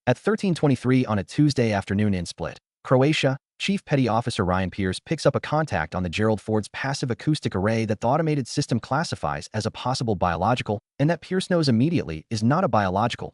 At 13:23 on a Tuesday afternoon in Split, Croatia, Chief Petty Officer Ryan Pierce picks up a contact on the Gerald Ford's passive acoustic array that the automated system classifies as a possible biological and that Pierce knows immediately is not a biological.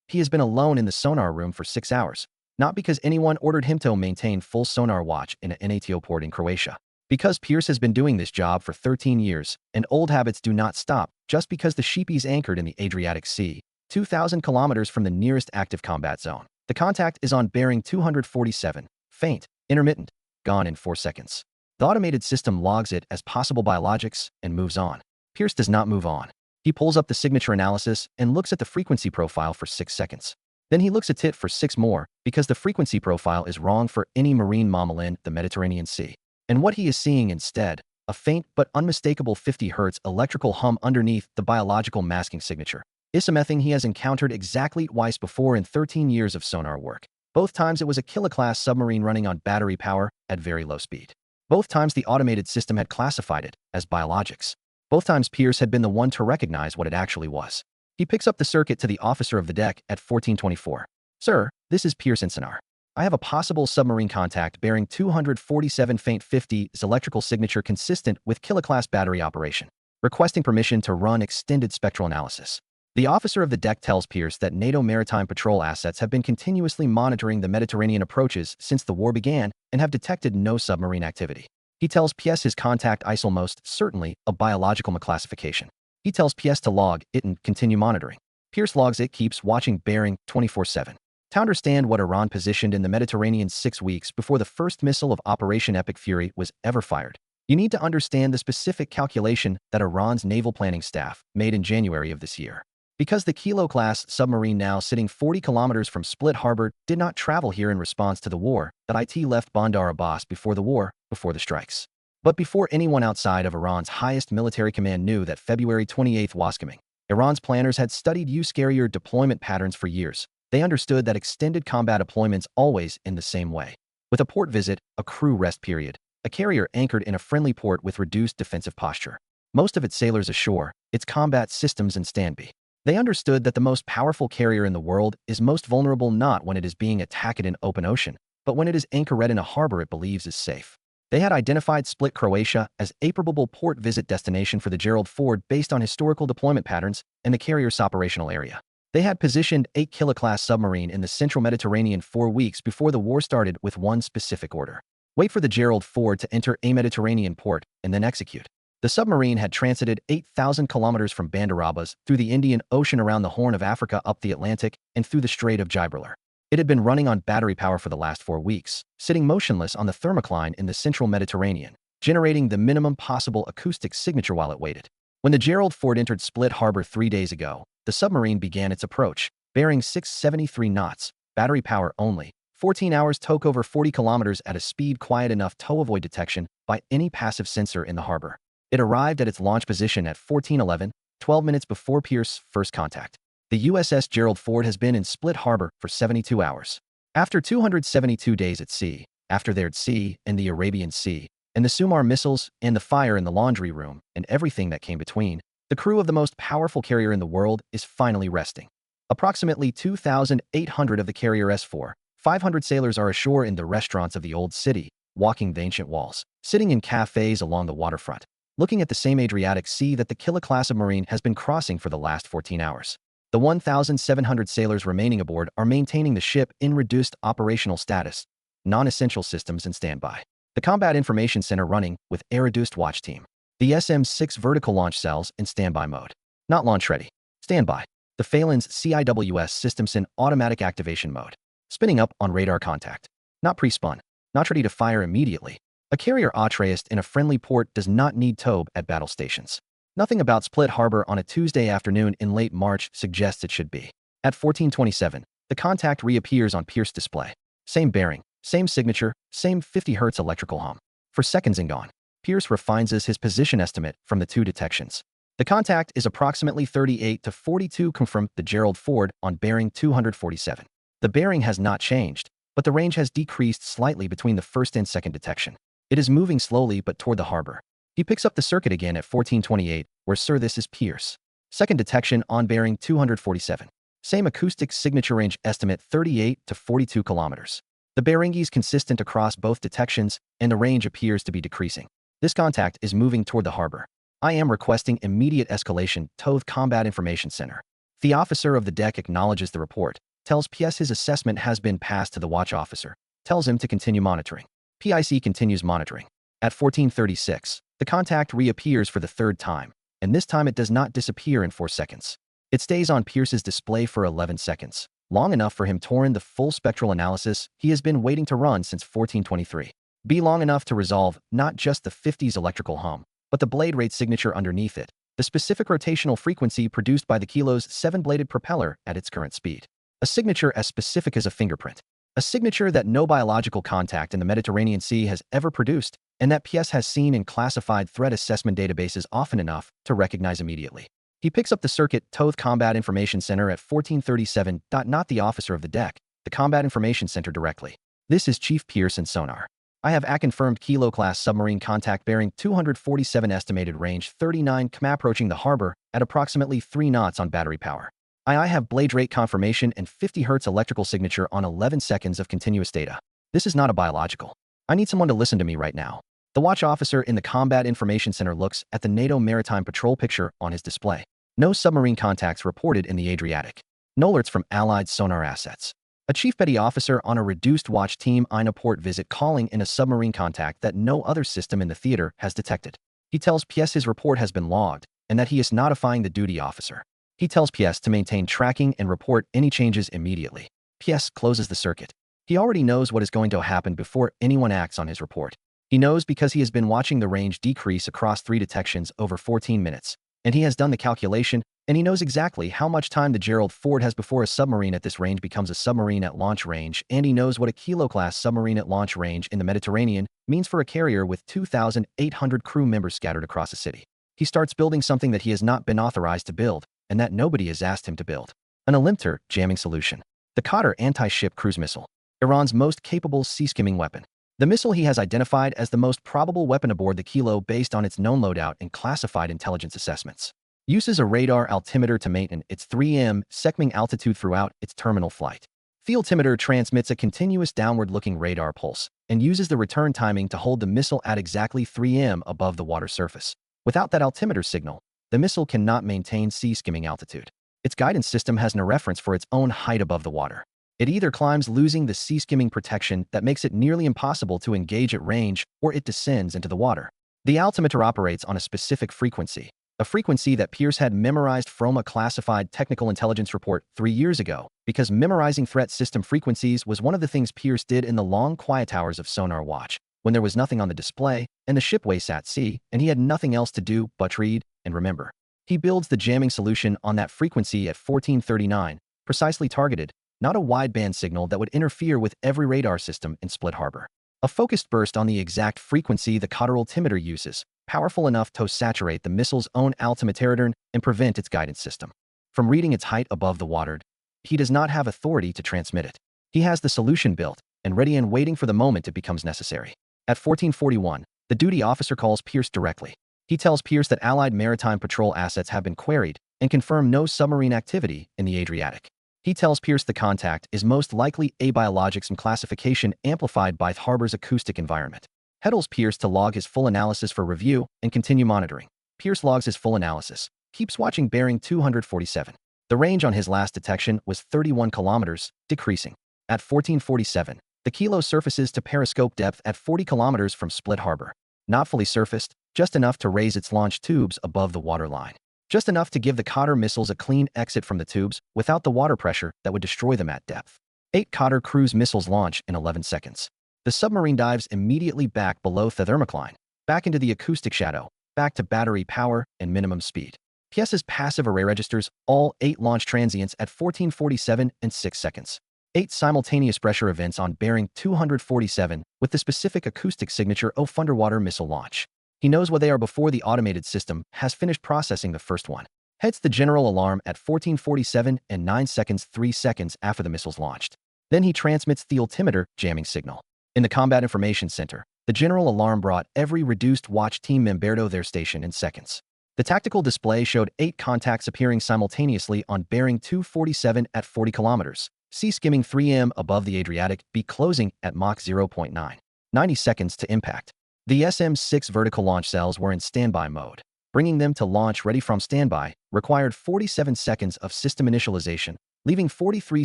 He has been alone in the sonar room for 6 hours, not because anyone ordered him to maintain full sonar watch in a NATO port in Croatia. Because Pierce has been doing this job for 13 years, and old habits do not stop just because the ship is anchored in the Adriatic Sea, 2,000 kilometers from the nearest active combat zone. The contact is on bearing 247, faint, intermittent, gone in 4 seconds. The automated system logs it as possible biologics and moves on. Pierce does not move on. He pulls up the signature analysis and looks at the frequency profile for 6 seconds. Then he looks at it for 6 more because the frequency profile is wrong for any marine mammal in the Mediterranean Sea. And what he is seeing instead, a faint but unmistakable 50 Hz electrical hum underneath the biological masking signature. Is something he has encountered exactly twice before in 13 years of sonar work. Both times it was a Killa-class submarine running on battery power at very low speed. Both times the automated system had classified it as biologics. Both times Pierce had been the one to recognize what it actually was. He picks up the circuit to the officer of the deck at 14:24. Sir, this is Pierce in Sonar. I have a possible submarine contact bearing 247 faint 50's electrical signature consistent with Killa-class battery operation. Requesting permission to run extended spectral analysis. The officer of the deck tells Pierce that NATO maritime patrol assets have been continuously monitoring the Mediterranean approaches since the war began and have detected no submarine activity. He tells Pierce his contact is almost certainly a biological misclassification. He tells Pierce to log it and continue monitoring. Pierce logs it, keeps watching bearing 24/7. To understand what Iran positioned in the Mediterranean 6 weeks before the first missile of Operation Epic Fury was ever fired, you need to understand the specific calculation that Iran's naval planning staff made in January of this year. Because the Kilo-class submarine now sitting 40 kilometers from Split Harbor did not travel here in response to the war, that it left Bandar Abbas before the war, before the strikes. But before anyone outside of Iran's highest military command knew that February 28th was coming, Iran's planners had studied U.S. carrier deployment patterns for years. They understood that extended combat deployments always end the same way. With a port visit, a crew rest period, a carrier anchored in a friendly port with reduced defensive posture. Most of its sailors ashore, its combat systems and standby. They understood that the most powerful carrier in the world is most vulnerable not when it is being attacked in open ocean, but when it is anchored in a harbor it believes is safe. They had identified Split, Croatia as a probable port visit destination for the Gerald Ford based on historical deployment patterns and the carrier's operational area. They had positioned a Killa-class submarine in the central Mediterranean 4 weeks before the war started with one specific order. Wait for the Gerald Ford to enter a Mediterranean port and then execute. The submarine had transited 8,000 kilometers from Bandar Abbas through the Indian Ocean around the Horn of Africa up the Atlantic and through the Strait of Gibraltar. It had been running on battery power for the last 4 weeks, sitting motionless on the thermocline in the central Mediterranean, generating the minimum possible acoustic signature while it waited. When the Gerald Ford entered Split Harbor 3 days ago, the submarine began its approach, bearing 673 knots, battery power only, 14 hours took over 40 kilometers at a speed quiet enough to avoid detection by any passive sensor in the harbor. It arrived at its launch position at 14:11, 12 minutes before Pierce's first contact. The USS Gerald Ford has been in Split Harbor for 72 hours. After 272 days at sea, after their sea and the Arabian Sea, and the Sonar missiles and the fire in the laundry room and everything that came between, the crew of the most powerful carrier in the world is finally resting. Approximately 2,800 of the carrier S4, 500 sailors are ashore in the restaurants of the old city, walking the ancient walls, sitting in cafes along the waterfront, looking at the same Adriatic Sea that the Killa-class submarine has been crossing for the last 14 hours. The 1,700 sailors remaining aboard are maintaining the ship in reduced operational status, non-essential systems in standby. The Combat Information Center running with a reduced watch team. The SM-6 vertical launch cells in standby mode. Not launch ready. Standby. The Phalan's CIWS systems in automatic activation mode. Spinning up on radar contact. Not pre-spun. Not ready to fire immediately. A carrier Atreist in a friendly port does not need TOB at battle stations. Nothing about Split Harbor on a Tuesday afternoon in late March suggests it should be. At 14:27, the contact reappears on Pierce display. Same bearing, same signature, same 50 Hz electrical hum. For seconds and gone. Pierce refines his position estimate from the 2 detections. The contact is approximately 38 to 42 from the Gerald Ford on bearing 247. The bearing has not changed, but the range has decreased slightly between the first and second detection. It is moving slowly but toward the harbor. He picks up the circuit again at 14:28, where Sir, this is Pierce. Second detection on bearing 247. Same acoustic signature range estimate 38 to 42 kilometers. The bearing is consistent across both detections, and the range appears to be decreasing. This contact is moving toward the harbor. I am requesting immediate escalation to the Combat Information Center. The officer of the deck acknowledges the report, tells PS his assessment has been passed to the watch officer, tells him to continue monitoring. PIC continues monitoring. At 14:36, the contact reappears for the third time, and this time it does not disappear in 4 seconds. It stays on Pierce's display for 11 seconds, long enough for him to run the full spectral analysis he has been waiting to run since 1423. Be long enough to resolve not just the 50's electrical hum, but the blade rate signature underneath it, the specific rotational frequency produced by the Kilo's 7-bladed propeller at its current speed. A signature as specific as a fingerprint. A signature that no biological contact in the Mediterranean Sea has ever produced, and that PS has seen in classified threat assessment databases often enough to recognize immediately. He picks up the circuit to the Combat Information Center at 14:37. Not the officer of the deck, the Combat Information Center directly. This is Chief Pierce and Sonar. I have a confirmed Kilo-class submarine contact bearing 247 estimated range 39 km approaching the harbor at approximately 3 knots on battery power. I have blade rate confirmation and 50 Hz electrical signature on 11 seconds of continuous data. This is not a biological. I need someone to listen to me right now. The watch officer in the Combat Information Center looks at the NATO Maritime Patrol picture on his display. No submarine contacts reported in the Adriatic. No alerts from Allied sonar assets. A chief petty officer on a reduced watch team in a port visit calling in a submarine contact that no other system in the theater has detected. He tells PS his report has been logged and that he is notifying the duty officer. He tells PS to maintain tracking and report any changes immediately. PS closes the circuit. He already knows what is going to happen before anyone acts on his report. He knows because he has been watching the range decrease across 3 detections over 14 minutes, and he has done the calculation, and he knows exactly how much time the Gerald Ford has before a submarine at this range becomes a submarine at launch range, and he knows what a Kilo-class submarine at launch range in the Mediterranean means for a carrier with 2,800 crew members scattered across a city. He starts building something that he has not been authorized to build, and that nobody has asked him to build. An Olympter jamming solution. The Qatar anti-ship cruise missile. Iran's most capable sea-skimming weapon. The missile he has identified as the most probable weapon aboard the Kilo based on its known loadout and classified intelligence assessments. Uses a radar altimeter to maintain its 3m secming altitude throughout its terminal flight. The altimeter transmits a continuous downward-looking radar pulse and uses the return timing to hold the missile at exactly 3m above the water surface. Without that altimeter signal, the missile cannot maintain sea-skimming altitude. Its guidance system has no reference for its own height above the water. It either climbs losing the sea-skimming protection that makes it nearly impossible to engage at range, or it descends into the water. The altimeter operates on a specific frequency, a frequency that Pierce had memorized from a classified technical intelligence report 3 years ago, because memorizing threat system frequencies was one of the things Pierce did in the long quiet hours of Sonar Watch, when there was nothing on the display, and the ship way sat sea, and he had nothing else to do but read and remember. He builds the jamming solution on that frequency at 1439, precisely targeted, not a wideband signal that would interfere with every radar system in Split Harbor. A focused burst on the exact frequency the Qatar altimeter uses, powerful enough to saturate the missile's own altimeter and prevent its guidance system from reading its height above the water. He does not have authority to transmit it. He has the solution built and ready and waiting for the moment it becomes necessary. At 1441, the duty officer calls Pierce directly. He tells Pierce that Allied maritime patrol assets have been queried and confirm no submarine activity in the Adriatic. He tells Pierce the contact is most likely a biologics and classification amplified by the harbor's acoustic environment. Tells Pierce to log his full analysis for review and continue monitoring. Pierce logs his full analysis, keeps watching bearing 247. The range on his last detection was 31 kilometers, decreasing. At 1447, the Kilo surfaces to periscope depth at 40 kilometers from Split Harbor. Not fully surfaced, just enough to raise its launch tubes above the waterline. Just enough to give the Qatar missiles a clean exit from the tubes without the water pressure that would destroy them at depth. 8 Qatar cruise missiles launch in 11 seconds. The submarine dives immediately back below the thermocline, back into the acoustic shadow, back to battery power and minimum speed. PS's passive array registers all 8 launch transients at 1447 and 6 seconds. 8 simultaneous pressure events on bearing 247 with the specific acoustic signature of underwater missile launch. He knows what they are before the automated system has finished processing the first one. Hits the general alarm at 1447 and 9 seconds 3 seconds after the missiles launched. Then he transmits the altimeter jamming signal. In the Combat Information Center, the general alarm brought every reduced watch team member to their station in seconds. The tactical display showed 8 contacts appearing simultaneously on bearing 247 at 40 kilometers, C skimming 3 m above the Adriatic, B closing at Mach 0.9. 90 seconds to impact. The SM-6 vertical launch cells were in standby mode. Bringing them to launch ready from standby required 47 seconds of system initialization, leaving 43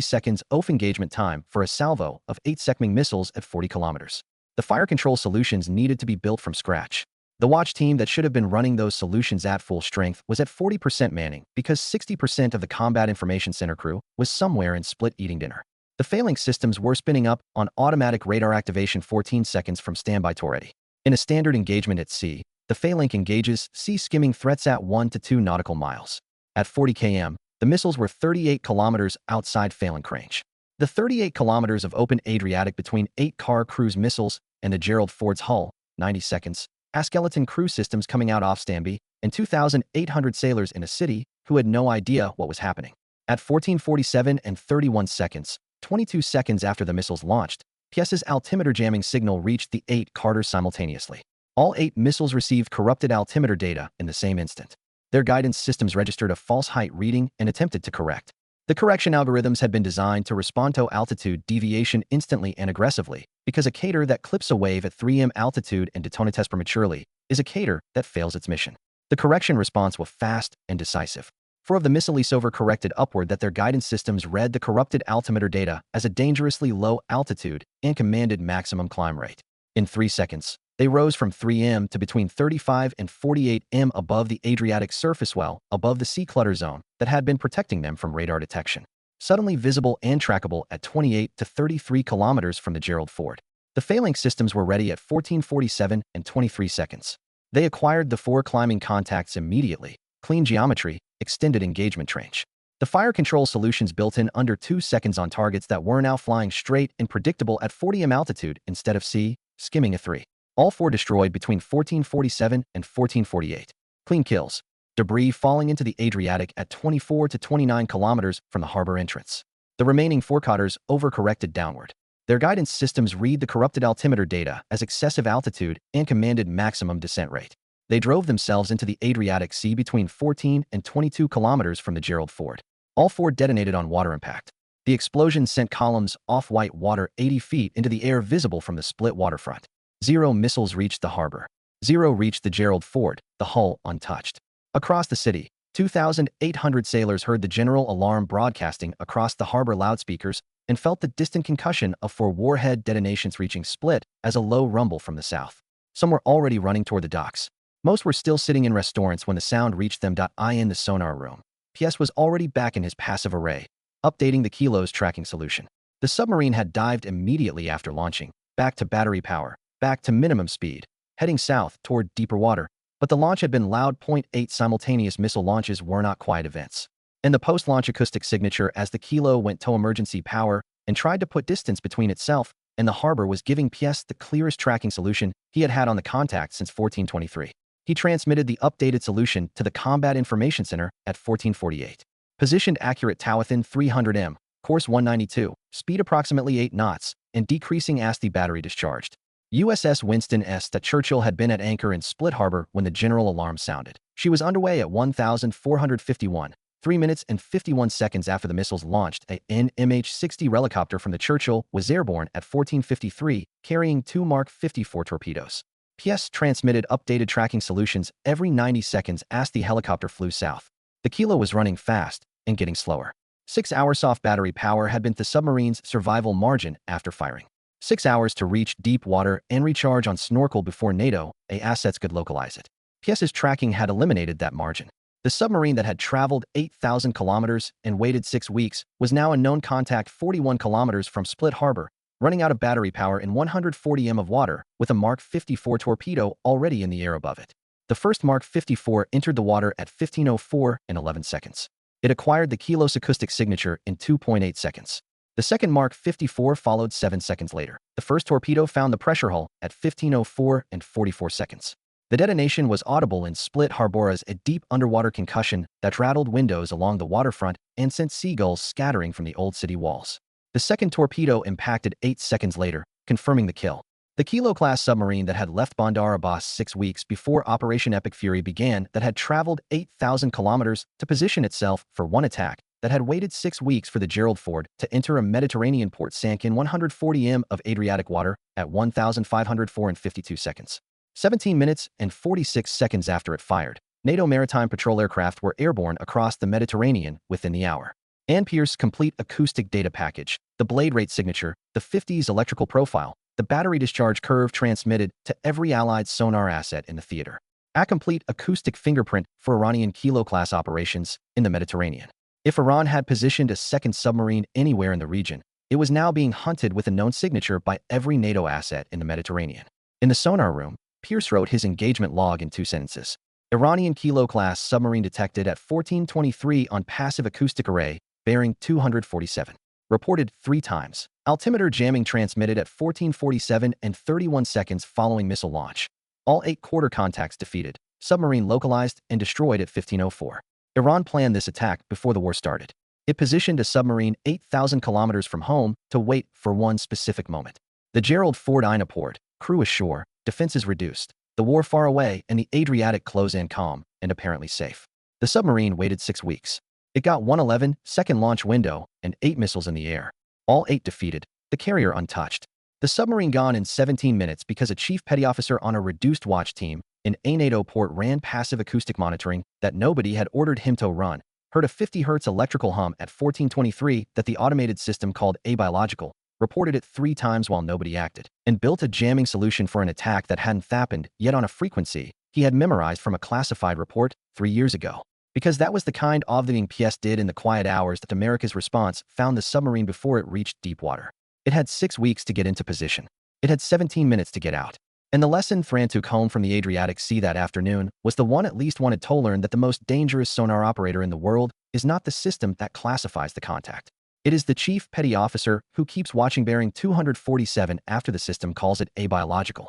seconds of engagement time for a salvo of 8 Sekming missiles at 40 kilometers. The fire control solutions needed to be built from scratch. The watch team that should have been running those solutions at full strength was at 40% manning because 60% of the Combat Information Center crew was somewhere in Split eating dinner. The failing systems were spinning up on automatic radar activation 14 seconds from standby to ready. In a standard engagement at sea, the phalanx engages sea skimming threats at 1 to 2 nautical miles. At 40 km, the missiles were 38 kilometers outside phalanx range. The 38 kilometers of open Adriatic between 8 car cruise missiles and the Gerald Ford's hull, 90 seconds, a skeleton crew systems coming out off standby, and 2,800 sailors in a city who had no idea what was happening. At 14:47 and 31 seconds, 22 seconds after the missiles launched, PS's altimeter jamming signal reached the 8 Carters simultaneously. All 8 missiles received corrupted altimeter data in the same instant. Their guidance systems registered a false height reading and attempted to correct. The correction algorithms had been designed to respond to altitude deviation instantly and aggressively, because a cater that clips a wave at 3 m altitude and detonates prematurely is a cater that fails its mission. The correction response was fast and decisive. 4 of the missiles over-corrected upward that their guidance systems read the corrupted altimeter data as a dangerously low altitude and commanded maximum climb rate. In 3 seconds, they rose from 3 m to between 35 and 48 m above the Adriatic surface, well above the sea clutter zone that had been protecting them from radar detection. Suddenly visible and trackable at 28 to 33 kilometers from the Gerald Ford. The phalanx systems were ready at 14:47 and 23 seconds. They acquired the 4 climbing contacts immediately, clean geometry, extended engagement range. The fire control solutions built in under 2 seconds on targets that were now flying straight and predictable at 40 m altitude instead of C, skimming a 3. All 4 destroyed between 14:47 and 14:48. Clean kills. Debris falling into the Adriatic at 24 to 29 kilometers from the harbor entrance. The remaining 4 cutters overcorrected downward. Their guidance systems read the corrupted altimeter data as excessive altitude and commanded maximum descent rate. They drove themselves into the Adriatic Sea between 14 and 22 kilometers from the Gerald Ford. All 4 detonated on water impact. The explosion sent columns of white water 80 feet into the air visible from the Split waterfront. 0 missiles reached the harbor. 0 reached the Gerald Ford, the hull untouched. Across the city, 2,800 sailors heard the general alarm broadcasting across the harbor loudspeakers and felt the distant concussion of 4 warhead detonations reaching Split as a low rumble from the south. Some were already running toward the docks. Most were still sitting in restaurants when the sound reached them. In the sonar room, PS was already back in his passive array, updating the kilos tracking solution. The submarine had dived immediately after launching, back to battery power, back to minimum speed, heading south toward deeper water, but the launch had been loud. 8 simultaneous missile launches were not quiet events. And the post-launch acoustic signature as the Kilo went to emergency power and tried to put distance between itself and the harbor was giving PS the clearest tracking solution he had had on the contact since 1423. He transmitted the updated solution to the Combat Information Center at 1448. Positioned accurate Tau within 300 m, course 192, speed approximately 8 knots, and decreasing as the battery discharged. USS Winston S. Churchill had been at anchor in Split Harbor when the general alarm sounded. She was underway at 1,451, 3 minutes and 51 seconds after the missiles launched. A MH-60 helicopter from the Churchill was airborne at 14:53, carrying 2 Mark 54 torpedoes. PS transmitted updated tracking solutions every 90 seconds as the helicopter flew south. The Kilo was running fast and getting slower. 6 hours soft battery power had been the submarine's survival margin after firing. 6 hours to reach deep water and recharge on snorkel before NATO assets could localize it. PS's tracking had eliminated that margin. The submarine that had traveled 8,000 kilometers and waited 6 weeks was now a known contact 41 kilometers from Split Harbor, running out of battery power in 140 m of water with a Mark 54 torpedo already in the air above it. The first Mark 54 entered the water at 15:04 and 11 seconds. It acquired the Kilos acoustic signature in 2.8 seconds. The second Mark 54 followed 7 seconds later. The first torpedo found the pressure hull at 15:04 and 44 seconds. The detonation was audible in Split Harbor as a deep underwater concussion that rattled windows along the waterfront and sent seagulls scattering from the old city walls. The second torpedo impacted 8 seconds later, confirming the kill. The Kilo-class submarine that had left Bandar Abbas 6 weeks before Operation Epic Fury began, that had traveled 8,000 kilometers to position itself for one attack, that had waited 6 weeks for the Gerald Ford to enter a Mediterranean port, sank in 140 m of Adriatic water at 1,504 and 52 seconds. 17 minutes and 46 seconds after it fired, NATO maritime patrol aircraft were airborne across the Mediterranean within the hour. Ann Pierce's complete acoustic data package, the blade rate signature, the 50's electrical profile, the battery discharge curve transmitted to every Allied sonar asset in the theater. A complete acoustic fingerprint for Iranian Kilo-class operations in the Mediterranean. If Iran had positioned a second submarine anywhere in the region, it was now being hunted with a known signature by every NATO asset in the Mediterranean. In the sonar room, Pierce wrote his engagement log in 2 sentences. Iranian Kilo-class submarine detected at 1423 on passive acoustic array, bearing 247. Reported 3 times. Altimeter jamming transmitted at 1447 and 31 seconds following missile launch. All 8 quarter contacts defeated. Submarine localized and destroyed at 1504. Iran planned this attack before the war started. It positioned a submarine 8,000 kilometers from home to wait for one specific moment. The Gerald Ford in a port, crew ashore, defenses reduced, the war far away, and the Adriatic close-in calm and apparently safe. The submarine waited 6 weeks. It got 111-second launch window and 8 missiles in the air. All 8 defeated, the carrier untouched. The submarine gone in 17 minutes because a chief petty officer on a reduced watch team in a NATO port ran passive acoustic monitoring that nobody had ordered him to run, heard a 50 Hz electrical hum at 1423 that the automated system called abiological, reported it 3 times while nobody acted, and built a jamming solution for an attack that hadn't happened yet on a frequency he had memorized from a classified report 3 years ago. Because that was the kind of thing PS did in the quiet hours that America's response found the submarine before it reached deep water. It had 6 weeks to get into position. It had 17 minutes to get out. And the lesson Thran took home from the Adriatic Sea that afternoon was the one at least wanted to learn, that the most dangerous sonar operator in the world is not the system that classifies the contact. It is the chief petty officer who keeps watching bearing 247 after the system calls it abiological.